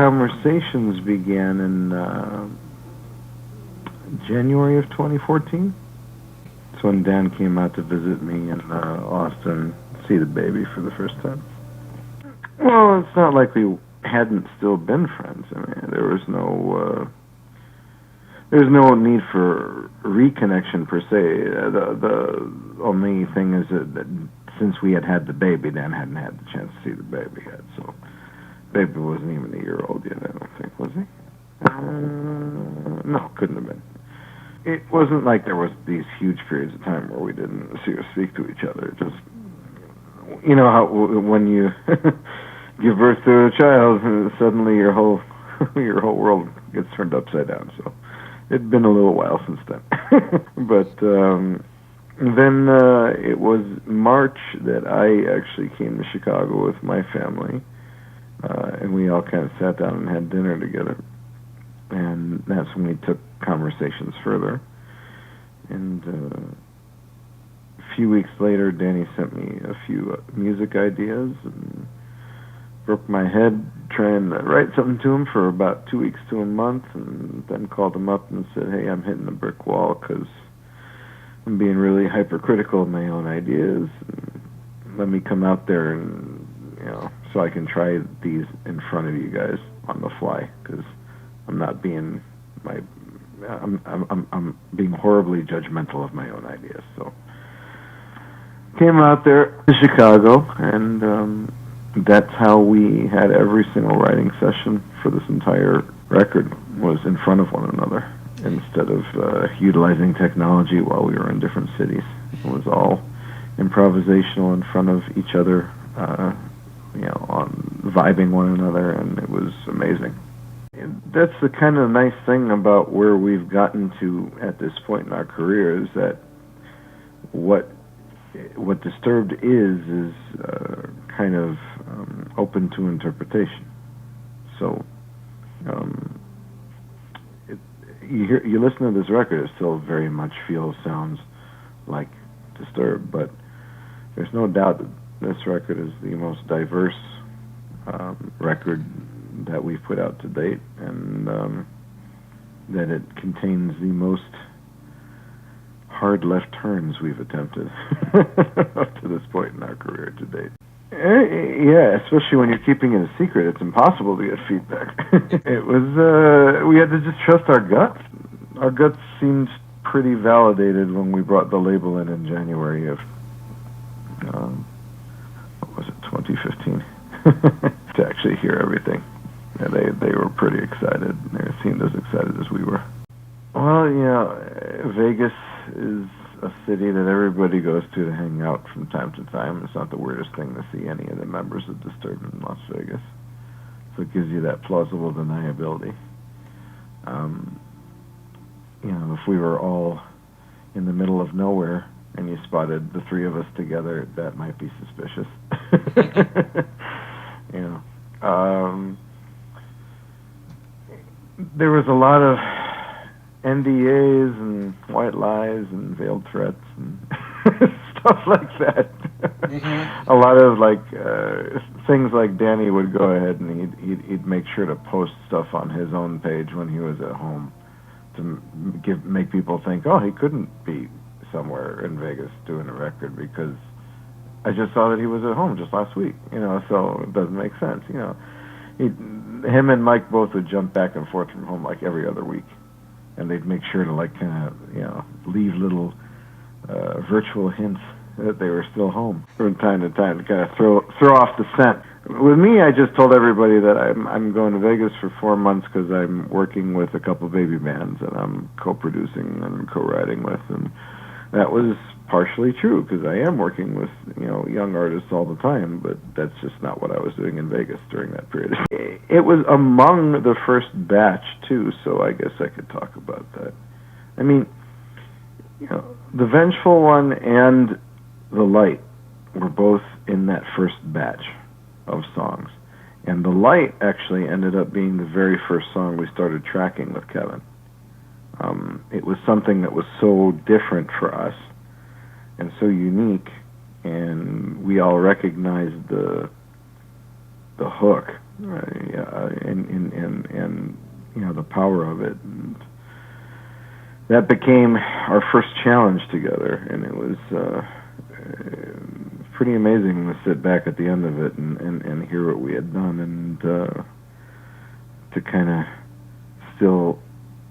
conversations began in January of 2014. That's when Dan came out to visit me in Austin, see the baby for the first time. Well, it's not like we hadn't still been friends. I mean, there was no need for reconnection per se. The only thing is that since we had the baby, Dan hadn't had the chance to see the baby yet. So, baby wasn't even a year old yet. I don't think, was he? No, couldn't have been. It wasn't like there was these huge periods of time where we didn't see or speak to each other. It just, you know how when you give birth to a child, suddenly your whole world gets turned upside down. So it'd been a little while since then. But then it was March that I actually came to Chicago with my family, and we all kind of sat down and had dinner together. And that's when we took conversations further. And a few weeks later, Danny sent me a few music ideas and broke my head trying to write something to him for about 2 weeks to a month, and then called him up and said, hey, I'm hitting a brick wall because I'm being really hypercritical of my own ideas. And let me come out there and, so I can try these in front of you guys on the fly, because I'm not being I'm being horribly judgmental of my own ideas. So came out there to Chicago, and that's how we had every single writing session for this entire record, was in front of one another instead of utilizing technology while we were in different cities. It was all improvisational in front of each other, on vibing one another, and it was amazing. That's the kind of nice thing about where we've gotten to at this point in our career, is that what Disturbed is kind of open to interpretation. So you listen to this record, it still very much sounds like Disturbed, but there's no doubt that this record is the most diverse record that we've put out to date, and that it contains the most hard left turns we've attempted up to this point in our career to date. Yeah, especially when you're keeping it a secret, it's impossible to get feedback. It was, we had to just trust our guts. Our guts seemed pretty validated when we brought the label in January of, 2015, to actually hear everything. Yeah, they were pretty excited. They seemed as excited as we were. Well, Vegas is a city that everybody goes to hang out from time to time. It's not the weirdest thing to see any of the members of Disturbed in Las Vegas. So it gives you that plausible deniability. If we were all in the middle of nowhere and you spotted the three of us together, that might be suspicious. There was a lot of NDAs and white lies and veiled threats and stuff like that. Mm-hmm. A lot of things like Danny would go ahead and he'd make sure to post stuff on his own page when he was at home to make people think, oh, he couldn't be somewhere in Vegas doing a record because I just saw that he was at home just last week. So it doesn't make sense. Him and Mike both would jump back and forth from home like every other week. And they'd make sure to leave little virtual hints that they were still home from time to time to kind of throw off the scent. With me, I just told everybody that I'm going to Vegas for 4 months because I'm working with a couple baby bands that I'm co-producing and co-writing with, and that was partially true because I am working with young artists all the time, but that's just not what I was doing in Vegas during that period. It was among the first batch too, so I guess I could talk about that. I mean, The Vengeful One and The Light were both in that first batch of songs, and The Light actually ended up being the very first song we started tracking with Kevin. It was something that was so different for us and so unique, and we all recognized the hook and you know, the power of it. And that became our first challenge together, and it was pretty amazing to sit back at the end of it and hear what we had done, and to kind of still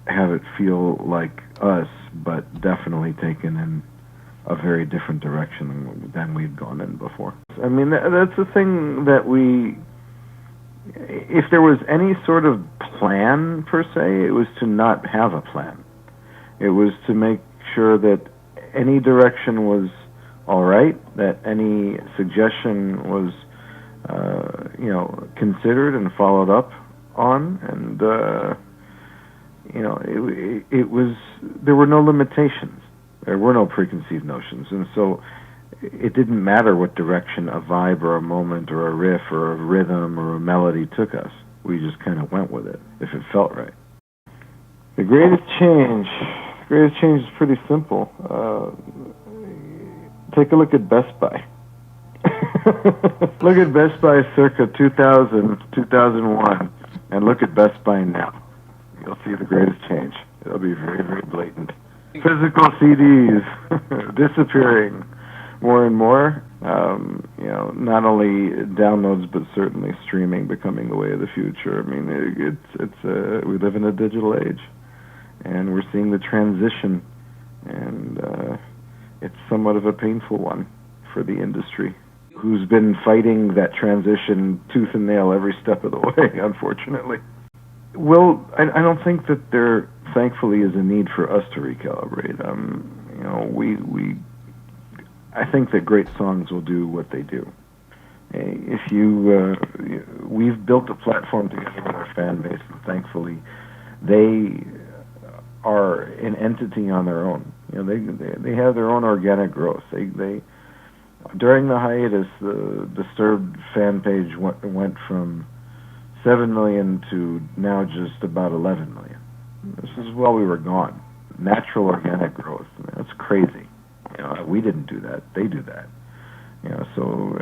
have it feel like us, but definitely taken in a very different direction than we'd gone in before. I mean, that's the thing that if there was any sort of plan per se, it was to not have a plan. It was to make sure that any direction was all right, that any suggestion was, you know, considered and followed up on, and you know, it was, there were no limitations, there were no preconceived notions, and so it didn't matter what direction a vibe or a moment or a riff or a rhythm or a melody took us. We just kind of went with it if it felt right. The greatest change is pretty simple. Take a look at Best Buy. Look at Best Buy circa 2000, 2001, and look at Best Buy now. You'll see the greatest change. It'll be very, very blatant. Physical CDs disappearing more and more. You know, not only downloads, but certainly streaming becoming the way of the future. I mean, we live in a digital age, and we're seeing the transition, and it's somewhat of a painful one for the industry, who's been fighting that transition tooth and nail every step of the way, unfortunately. Well, I don't think that there, thankfully, is a need for us to recalibrate. You know, I think that great songs will do what they do. If we've built a platform together with our fan base, and thankfully, they are an entity on their own. You know, they have their own organic growth. They during the hiatus, the Disturbed fan page went from 7 million to now just about 11 million. This is while we were gone. Natural organic growth. I mean, that's crazy. You know, we didn't do that. They do that. You know, so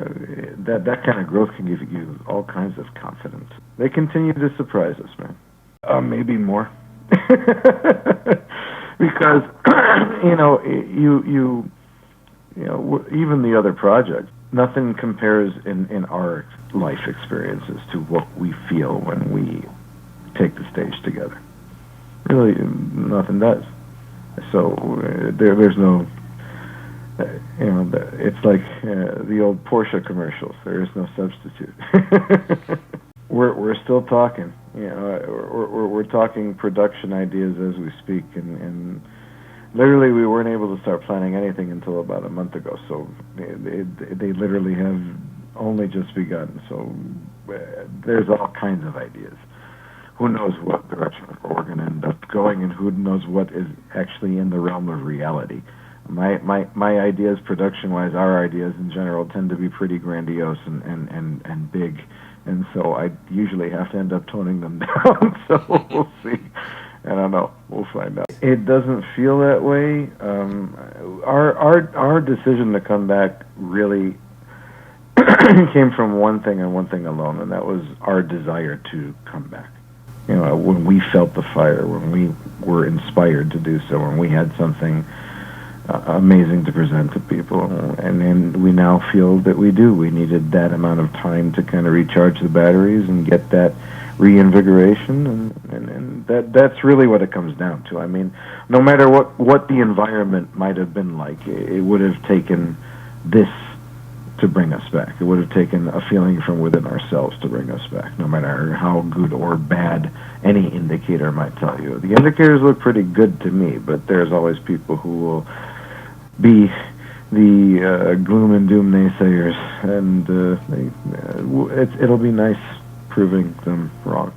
that kind of growth can give you all kinds of confidence. They continue to surprise us, man. Maybe more. Because you know, you know, even the other projects, nothing compares in our life experiences to what we feel when we take the stage together. Really, nothing does. So there's no, you know, it's like the old Porsche commercials. There is no substitute. We're still talking. You know, we're talking production ideas as we speak, and literally we weren't able to start planning anything until about a month ago. So they literally have only just begun. So there's all kinds of ideas. Who knows what direction we're going to end up going, and who knows what is actually in the realm of reality. My ideas, production-wise, our ideas in general, tend to be pretty grandiose and big, and so I usually have to end up toning them down. So we'll see. I don't know. We'll find out. It doesn't feel that way. Our decision to come back really came from one thing and one thing alone, and that was our desire to come back. You know, when we felt the fire, when we were inspired to do so, when we had something amazing to present to people, and we now feel that we do. We needed that amount of time to kind of recharge the batteries and get that reinvigoration, and that's really what it comes down to. I mean, no matter what the environment might have been like, it would have taken this to bring us back. It would have taken a feeling from within ourselves to bring us back, no matter how good or bad any indicator might tell you. The indicators look pretty good to me, but there's always people who will be the gloom and doom naysayers, and it'll be nice proving them wrong.